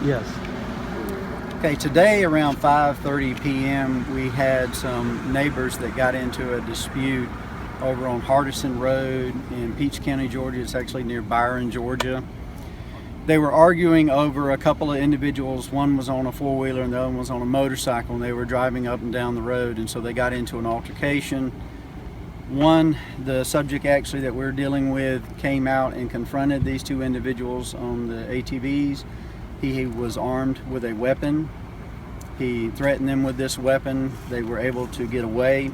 Yes. Okay, today around 5:30 p.m. we had some neighbors that got into a dispute over on Hardison Road in Peach County, Georgia. It's actually near Byron, Georgia. They were arguing over a couple of individuals. One was on a four-wheeler and the other one was on a motorcycle, and they were driving up and down the road, and so they got into an altercation. The subject actually that we're dealing with came out and confronted these two individuals on the ATVs. He was armed with a weapon. He threatened them with this weapon. They were able to get away.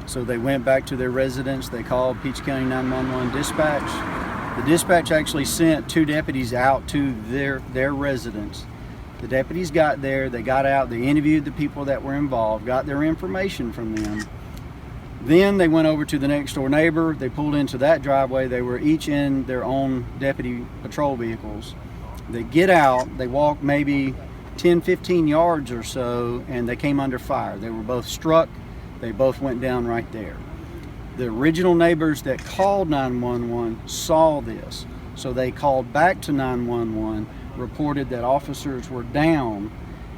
So they went back to their residence. They called Peach County 911 dispatch. The dispatch actually sent two deputies out to their residence. The deputies got there, they got out, they interviewed the people that were involved, got their information from them. Then they went over to the next door neighbor. They pulled into that driveway. They were each in their own deputy patrol vehicles. They get out, they walk maybe 10-15 yards or so, and they came under fire. They were both struck. They both went down right there. The original neighbors that called 911 saw this, so they called back to 911, reported that officers were down,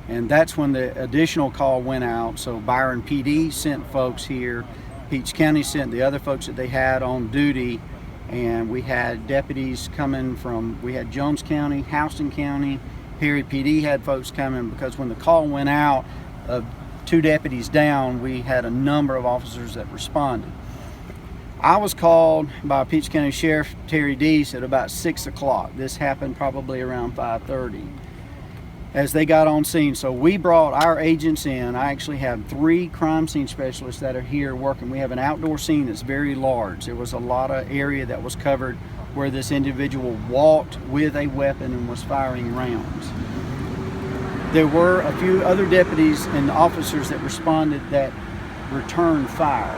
and that's when the additional call went out. So Byron PD sent folks here, Peach County sent the other folks that they had on duty, and we had deputies coming from, we had Jones County, Houston County, Perry PD had folks coming, because when the call went out of two deputies down, we had a number of officers that responded. I was called by Peach County Sheriff Terry Deese at about 6 o'clock. This happened probably around 5:30 as they got on scene. So we brought our agents in. I actually have 3 crime scene specialists that are here working. We have an outdoor scene that's very large. There was a lot of area that was covered where this individual walked with a weapon and was firing rounds. There were a few other deputies and officers that responded that returned fire.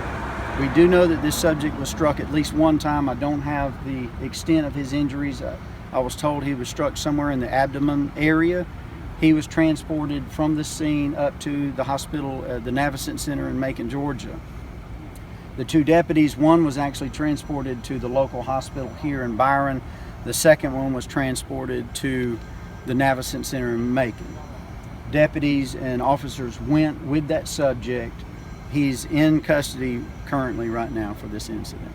We do know that this subject was struck at least one time. I don't have the extent of his injuries. I was told he was struck somewhere in the abdomen area. He was transported from the scene up to the hospital, the Navicent Center in Macon, Georgia. The 2 deputies, one was actually transported to the local hospital here in Byron. The second one was transported to the Navicent Center in Macon. Deputies and officers went with that subject. He's in custody currently right now for this incident.